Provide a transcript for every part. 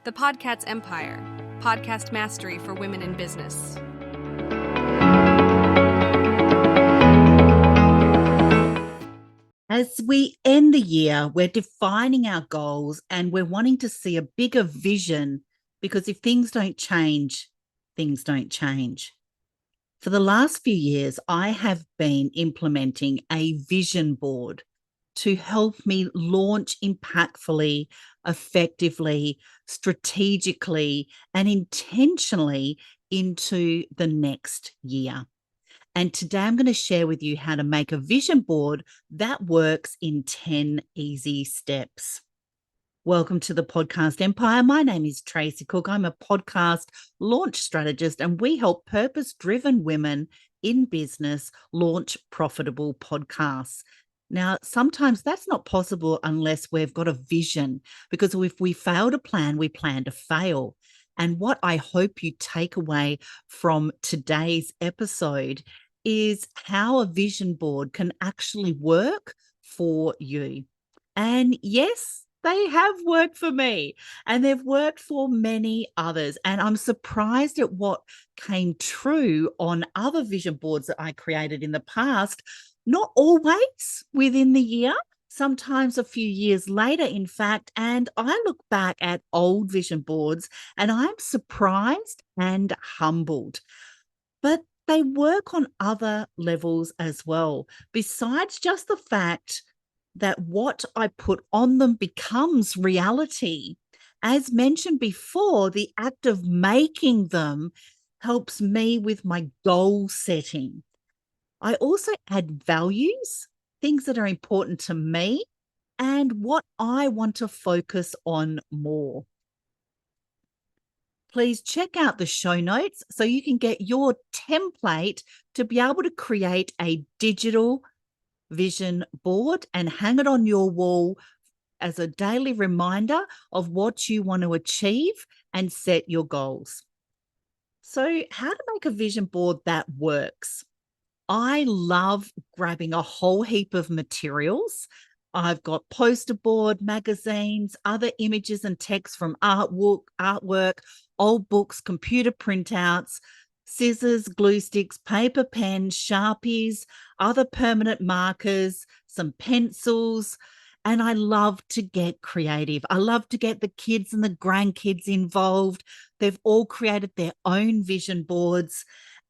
The Podcast Empire, podcast mastery for women in business. As we end the year, we're defining our goals and we're wanting to see a bigger vision, because if things don't change, things don't change. For the last few years, I have been implementing a vision board to help me launch impactfully, effectively, strategically, and intentionally into the next year. And today I'm going to share with you how to make a vision board that works in 10 easy steps. Welcome to the Podcast Empire. My name is Tracy Cook. I'm a podcast launch strategist, and we help purpose-driven women in business launch profitable podcasts. Now, sometimes that's not possible unless we've got a vision, because if we fail to plan, we plan to fail. And what I hope you take away from today's episode is how a vision board can actually work for you. And yes, they have worked for me and they've worked for many others. And I'm surprised at what came true on other vision boards that I created in the past, not always within the year, sometimes a few years later, in fact. And I look back at old vision boards and I'm surprised and humbled. But they work on other levels as well, besides just the fact that what I put on them becomes reality. As mentioned before, the act of making them helps me with my goal setting. I also add values, things that are important to me, and what I want to focus on more. Please check out the show notes so you can get your template to be able to create a digital vision board and hang it on your wall as a daily reminder of what you want to achieve and set your goals. So, how to make a vision board that works? I love grabbing a whole heap of materials. I've got poster board, magazines, other images and text from artwork, old books, computer printouts, scissors, glue sticks, paper pens, Sharpies, other permanent markers, some pencils. And I love to get creative. I love to get the kids and the grandkids involved. They've all created their own vision boards.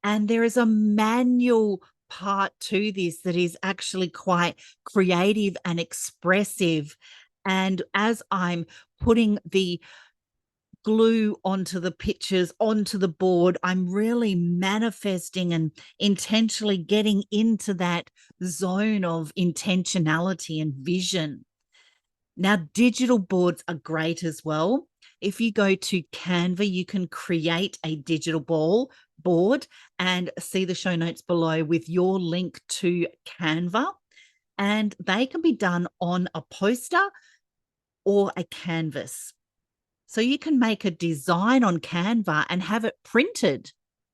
And there is a manual part to this that is actually quite creative and expressive. And as I'm putting the glue onto the pictures, onto the board, I'm really manifesting and intentionally getting into that zone of intentionality and vision. Now, digital boards are great as well. If you go to Canva, you can create a digital board and see the show notes below with your link to Canva. And they can be done on a poster or a canvas. So you can make a design on Canva and have it printed,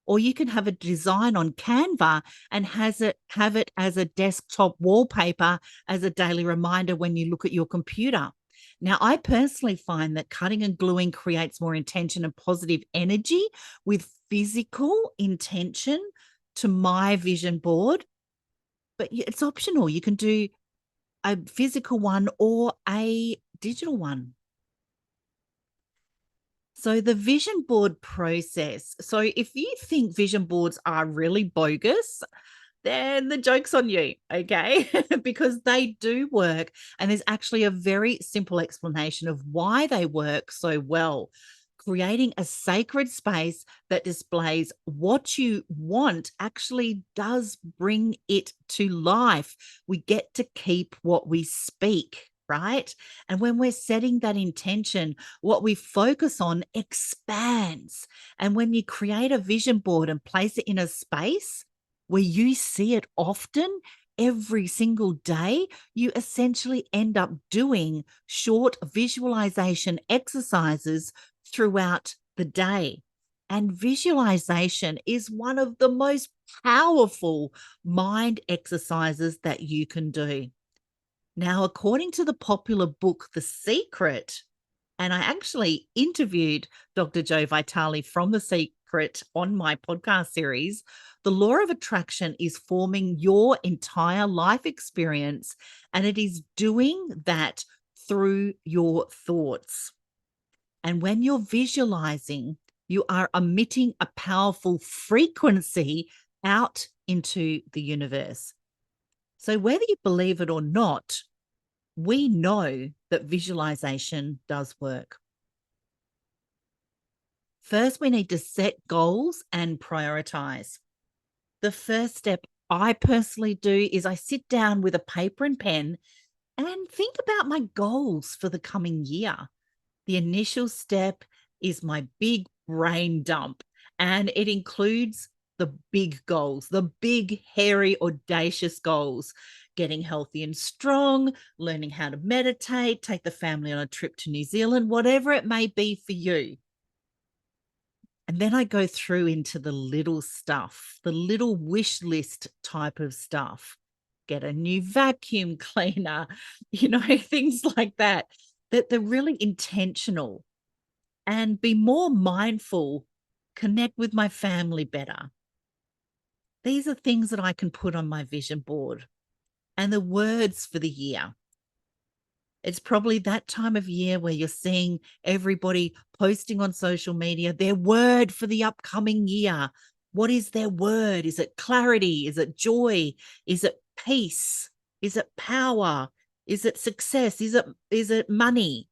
or you can have a design on Canva and have it as a desktop wallpaper as a daily reminder when you look at your computer. Now, I personally find that cutting and gluing creates more intention and positive energy with physical intention to my vision board, but it's optional. You can do a physical one or a digital one. So the vision board process. So if you think vision boards are really bogus, then the joke's on you, okay? Because they do work. And there's actually a very simple explanation of why they work so well. Creating a sacred space that displays what you want actually does bring it to life. We get to keep what we speak, right? And when we're setting that intention, what we focus on expands. And when you create a vision board and place it in a space where you see it often, every single day, you essentially end up doing short visualization exercises throughout the day. And visualization is one of the most powerful mind exercises that you can do. Now, according to the popular book, The Secret, And I actually interviewed Dr. Joe Vitale from The Secret on my podcast series. The law of attraction is forming your entire life experience, and it is doing that through your thoughts. And when you're visualizing, you are emitting a powerful frequency out into the universe. So, whether you believe it or not, we know that visualization does work. First, we need to set goals and prioritize. The first step I personally do is I sit down with a paper and pen and think about my goals for the coming year. The initial step is my big brain dump, and it includes the big goals, the big, hairy, audacious goals: getting healthy and strong, learning how to meditate, take the family on a trip to New Zealand, whatever it may be for you. And then I go through into the little stuff, the little wish list type of stuff. Get a new vacuum cleaner, things like that, that they're really intentional, and be more mindful, connect with my family better. These are things that I can put on my vision board. And the words for the year. It's probably that time of year where you're seeing everybody posting on social media their word for the upcoming year. What is their word? Is it clarity? Is it joy? Is it peace? Is it power? Is it success? Is it money?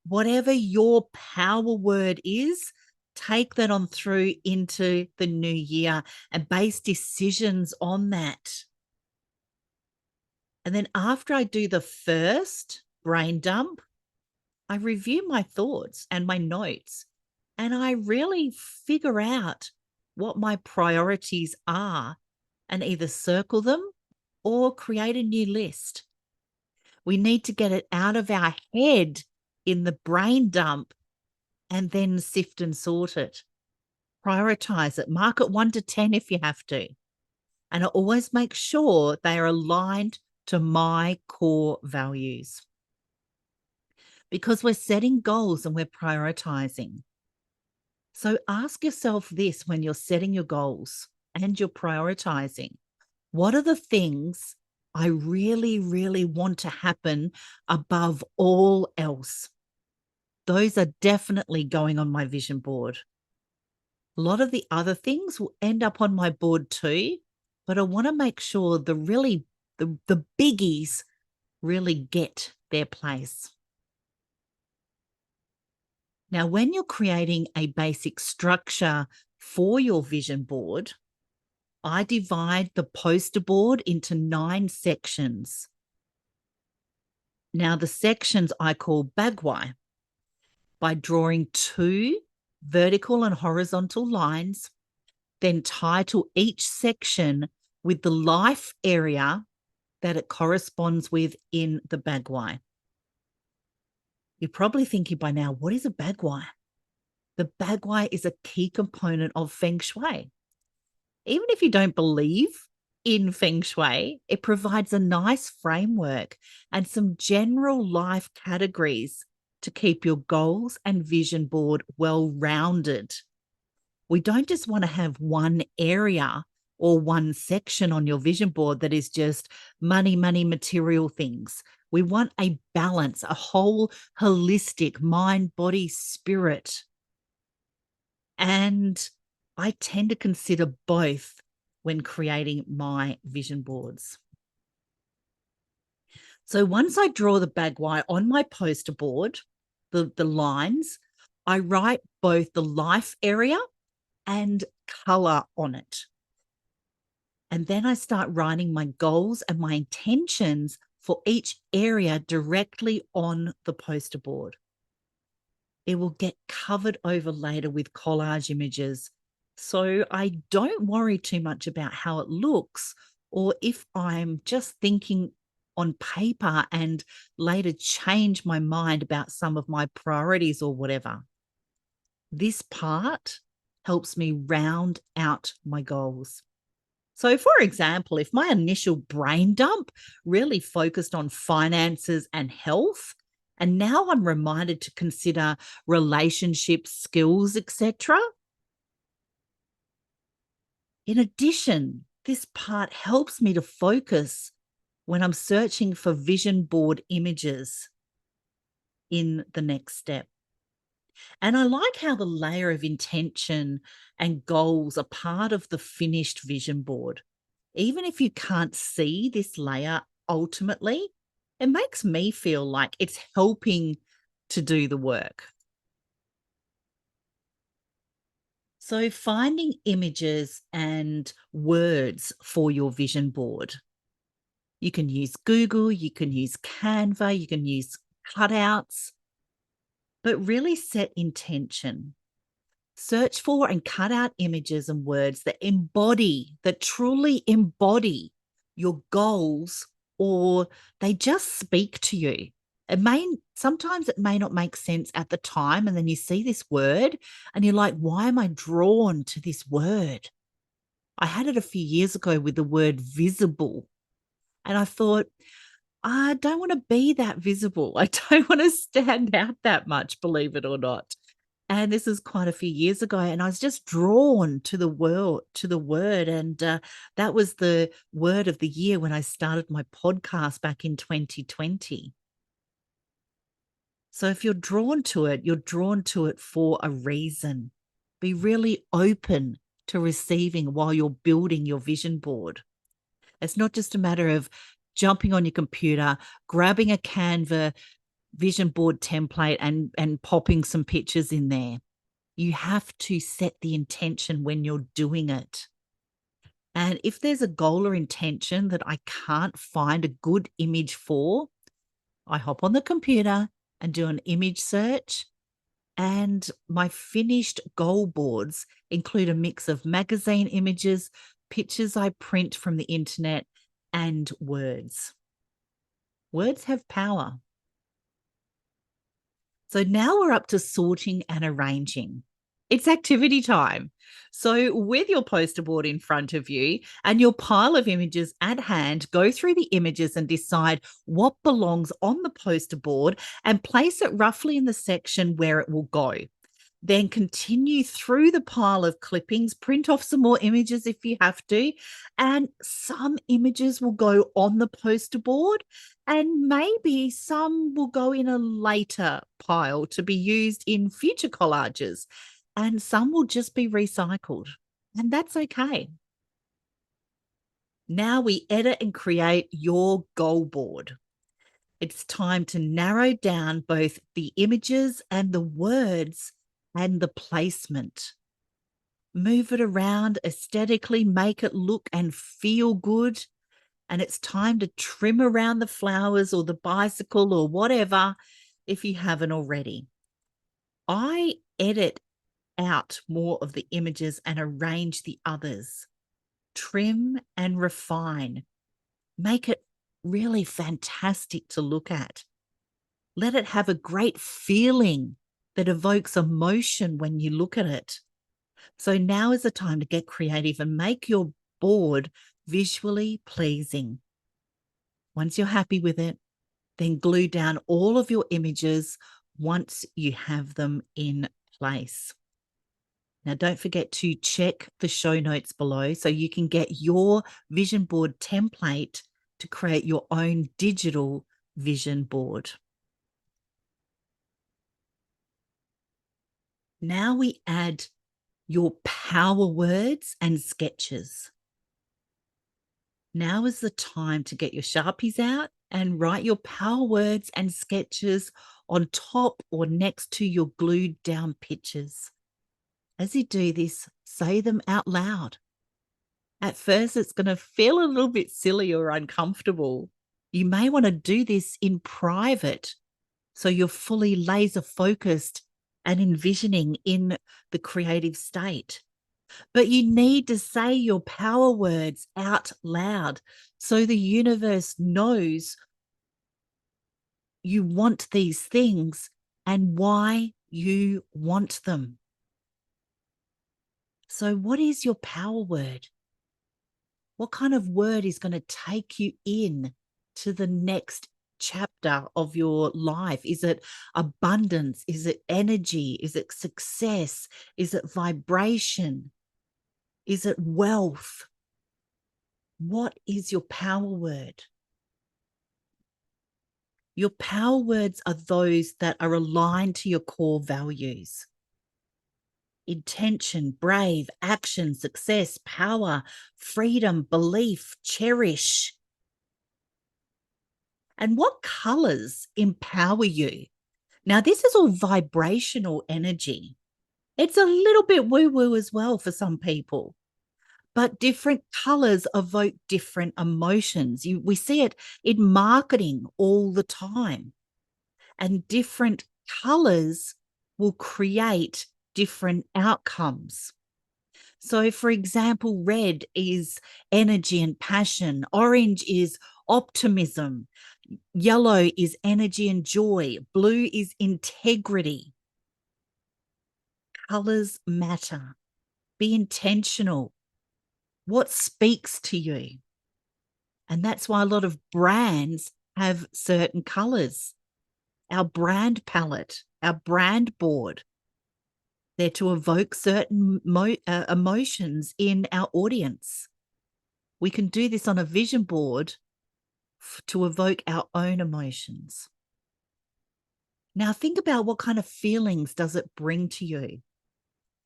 Whatever your power word is, take that on through into the new year and base decisions on that. And then after I do the first brain dump, I review my thoughts and my notes, and I really figure out what my priorities are and either circle them or create a new list. We need to get it out of our head in the brain dump and then sift and sort it. Prioritize it. Mark it 1 to 10 if you have to. And I always make sure they are aligned to my core values. Because we're setting goals and we're prioritizing. So ask yourself this when you're setting your goals and you're prioritizing: what are the things I really, really want to happen above all else? Those are definitely going on my vision board. A lot of the other things will end up on my board too, but I want to make sure the biggies really get their place. Now, when you're creating a basic structure for your vision board, I divide the poster board into 9 sections. Now, the sections I call bagwai, by drawing 2 vertical and horizontal lines, then title each section with the life area that it corresponds with in the bagwai. You're probably thinking by now, what is a bagwai? The bagwai is a key component of Feng Shui. Even if you don't believe in Feng Shui, it provides a nice framework and some general life categories to keep your goals and vision board well-rounded. We don't just want to have one area or one section on your vision board that is just money, material things. We want a balance, a whole holistic mind, body, spirit. And I tend to consider both when creating my vision boards. So once I draw the bagwai on my poster board, the lines, I write both the life area and color on it. And then I start writing my goals and my intentions for each area directly on the poster board. It will get covered over later with collage images, so I don't worry too much about how it looks, or if I'm just thinking on paper and later change my mind about some of my priorities or whatever. This part helps me round out my goals. So, for example, if my initial brain dump really focused on finances and health, And now I'm reminded to consider relationships, skills, etc. In addition, this part helps me to focus when I'm searching for vision board images in the next step. And I like how the layer of intention and goals are part of the finished vision board. Even if you can't see this layer ultimately, it makes me feel like it's helping to do the work. So, finding images and words for your vision board. You can use Google, you can use Canva, you can use cutouts, but really set intention. Search for and cut out images and words that truly embody your goals, or they just speak to you. Sometimes it may not make sense at the time. And then you see this word and you're like, why am I drawn to this word? I had it a few years ago with the word visible. And I thought, I don't want to be that visible. I don't want to stand out that much, believe it or not. And this is quite a few years ago, and I was just drawn to the word, and that was the word of the year when I started my podcast back in 2020. So if you're drawn to it, you're drawn to it for a reason. Be really open to receiving while you're building your vision board. It's not just a matter of jumping on your computer, grabbing a Canva vision board template and popping some pictures in there. You have to set the intention when you're doing it. And if there's a goal or intention that I can't find a good image for, I hop on the computer and do an image search. And my finished goal boards include a mix of magazine images, pictures I print from the internet, and words. Words have power. So now we're up to sorting and arranging. It's activity time. So, with your poster board in front of you and your pile of images at hand, go through the images and decide what belongs on the poster board and place it roughly in the section where it will go. Then continue through the pile of clippings, print off some more images if you have to, and some images will go on the poster board, and maybe some will go in a later pile to be used in future collages, and some will just be recycled, and that's okay. Now we edit and create your goal board. It's time to narrow down both the images and the words and the placement. Move it around aesthetically, make it look and feel good. And it's time to trim around the flowers or the bicycle or whatever if you haven't already. I edit out more of the images and arrange the others. Trim and refine. Make it really fantastic to look at. Let it have a great feeling that evokes emotion when you look at it. So now is the time to get creative and make your board visually pleasing. Once you're happy with it, then glue down all of your images once you have them in place. Now, don't forget to check the show notes below so you can get your vision board template to create your own digital vision board. Now we add your power words and sketches. Now is the time to get your Sharpies out and write your power words and sketches on top or next to your glued down pictures. As you do this, say them out loud. At first, it's going to feel a little bit silly or uncomfortable. You may want to do this in private so you're fully laser focused and envisioning in the creative state. But you need to say your power words out loud so the universe knows you want these things and why you want them. So, what is your power word? What kind of word is going to take you in to the next chapter of your life? Is it abundance? Is it energy? Is it success? Is it vibration? Is it wealth? What is your power word? Your power words are those that are aligned to your core values. Intention, brave, action, success, power, freedom, belief, cherish. And what colors empower you? Now, this is all vibrational energy. It's a little bit woo-woo as well for some people, but different colors evoke different emotions. We see it in marketing all the time, and different colors will create different outcomes. So, for example, red is energy and passion, orange is optimism, yellow is energy and joy, blue is integrity. Colors matter. Be intentional. What speaks to you? And that's why a lot of brands have certain colors. Our brand palette, our brand board, they're to evoke certain emotions in our audience. We can do this on a vision board to evoke our own emotions. Now think about what kind of feelings does it bring to you?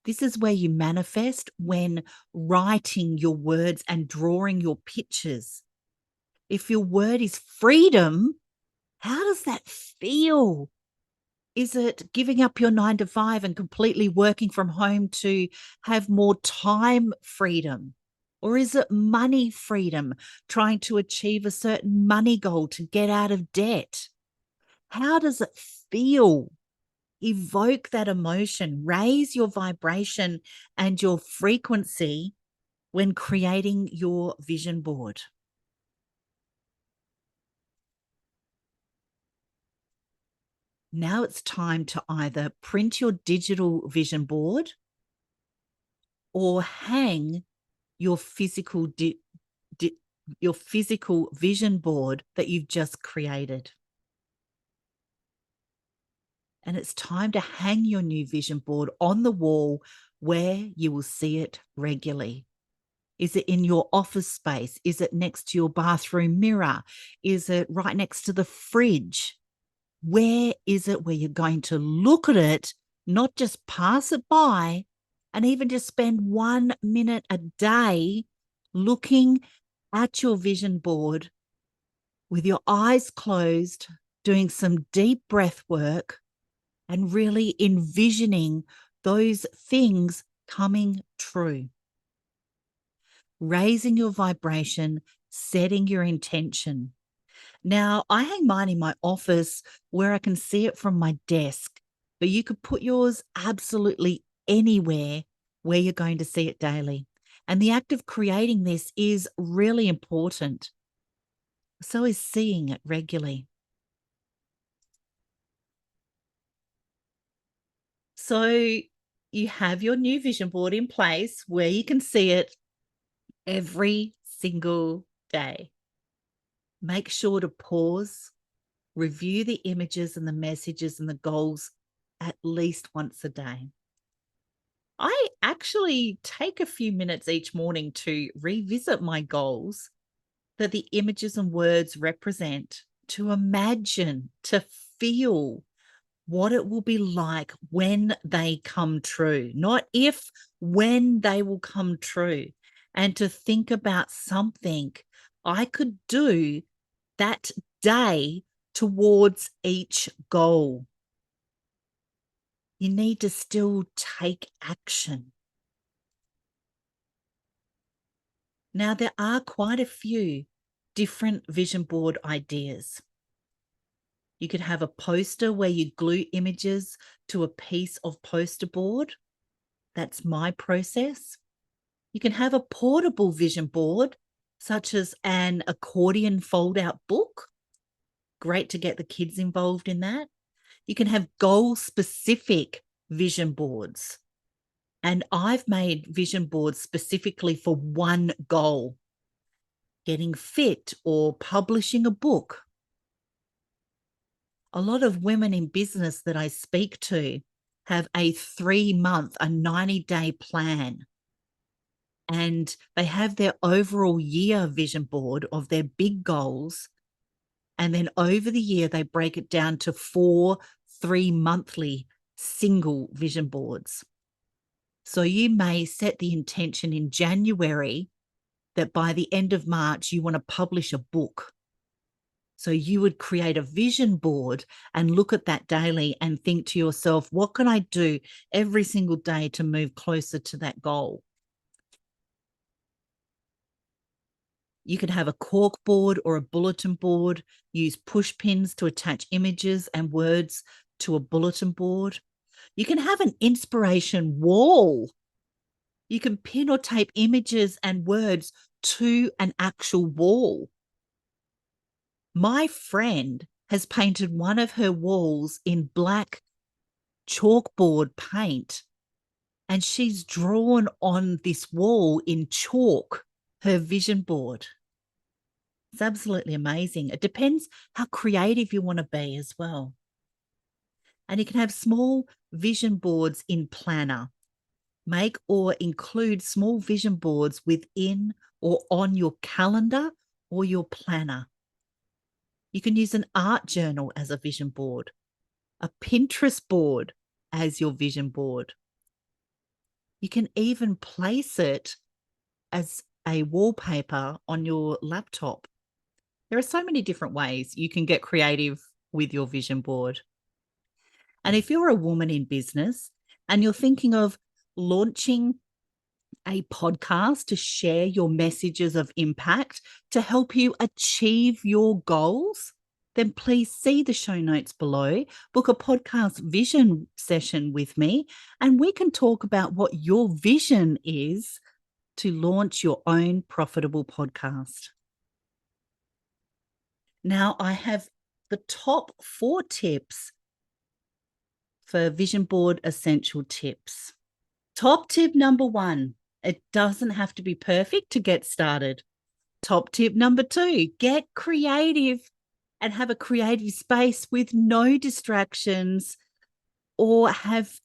This is where you manifest when writing your words and drawing your pictures. If your word is freedom, how does that feel? Is it giving up your 9 to 5 and completely working from home to have more time freedom? Or is it money freedom, trying to achieve a certain money goal to get out of debt? How does it feel? Evoke that emotion, raise your vibration and your frequency when creating your vision board. Now it's time to either print your digital vision board or hang your physical your physical vision board that you've just created. And it's time to hang your new vision board on the wall where you will see it regularly. Is it in your office space? Is it next to your bathroom mirror? Is it right next to the fridge? Where is it where you're going to look at it, not just pass it by, and even just spend 1 minute a day looking at your vision board with your eyes closed, doing some deep breath work, and really envisioning those things coming true. Raising your vibration, setting your intention. Now, I hang mine in my office where I can see it from my desk, but you could put yours absolutely anywhere where you're going to see it daily. And the act of creating this is really important. So is seeing it regularly. So you have your new vision board in place where you can see it every single day. Make sure to pause, review the images and the messages and the goals at least once a day. I actually take a few minutes each morning to revisit my goals that the images and words represent, to imagine, to feel what it will be like when they come true, not if, when they will come true, and to think about something I could do that day towards each goal. You need to still take action. Now, there are quite a few different vision board ideas. You could have a poster where you glue images to a piece of poster board. That's my process. You can have a portable vision board, such as an accordion fold-out book. Great to get the kids involved in that. You can have goal-specific vision boards. And I've made vision boards specifically for one goal, getting fit or publishing a book. A lot of women in business that I speak to have a 3-month, a 90-day plan. And they have their overall year vision board of their big goals. And then over the year, they break it down to 4 3-monthly single vision boards. So you may set the intention in January that by the end of March, you want to publish a book. So you would create a vision board and look at that daily and think to yourself, what can I do every single day to move closer to that goal? You could have a cork board or a bulletin board, use push pins to attach images and words to a bulletin board. You can have an inspiration wall. You can pin or tape images and words to an actual wall. My friend has painted one of her walls in black chalkboard paint, and she's drawn on this wall in chalk her vision board. It's absolutely amazing. It depends how creative you want to be as well. And you can have small vision boards in Planner. Make or include small vision boards within or on your calendar or your planner. You can use an art journal as a vision board, a Pinterest board as your vision board. You can even place it as a wallpaper on your laptop. There are so many different ways you can get creative with your vision board. And if you're a woman in business and you're thinking of launching a podcast to share your messages of impact to help you achieve your goals, then please see the show notes below, book a podcast vision session with me, and we can talk about what your vision is to launch your own profitable podcast. Now, I have the top 4 tips for vision board essential tips. Top tip number 1, it doesn't have to be perfect to get started. Top tip number 2, get creative and have a creative space with no distractions, or have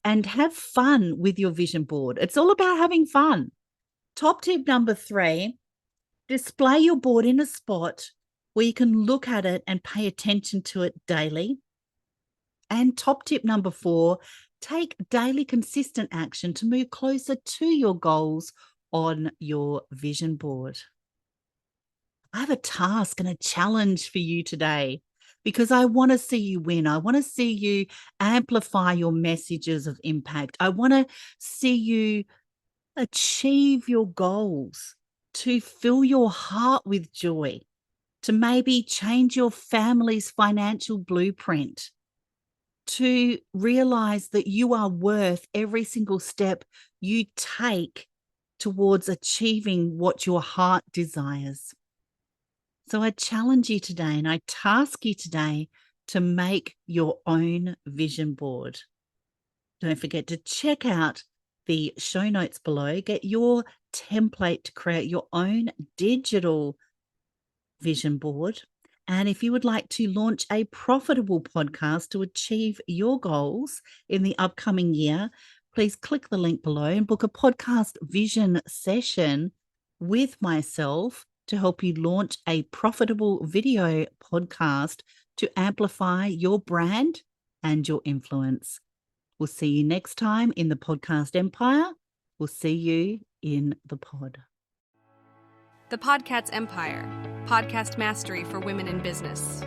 fun with your vision board. It's all about having fun. Top tip number 3, display your board in a spot where you can look at it and pay attention to it daily. And top tip number 4, take daily consistent action to move closer to your goals on your vision board. I have a task and a challenge for you today because I want to see you win. I want to see you amplify your messages of impact. I want to see you achieve your goals, to fill your heart with joy, to maybe change your family's financial blueprint, to realize that you are worth every single step you take towards achieving what your heart desires. So I challenge you today and I task you today to make your own vision board. Don't forget to check out the show notes below. Get your template to create your own digital vision board. And if you would like to launch a profitable podcast to achieve your goals in the upcoming year, please click the link below and book a podcast vision session with myself to help you launch a profitable video podcast to amplify your brand and your influence. We'll see you next time in the podcast empire. We'll see you in the pod. The Podcast Empire, podcast mastery for women in business.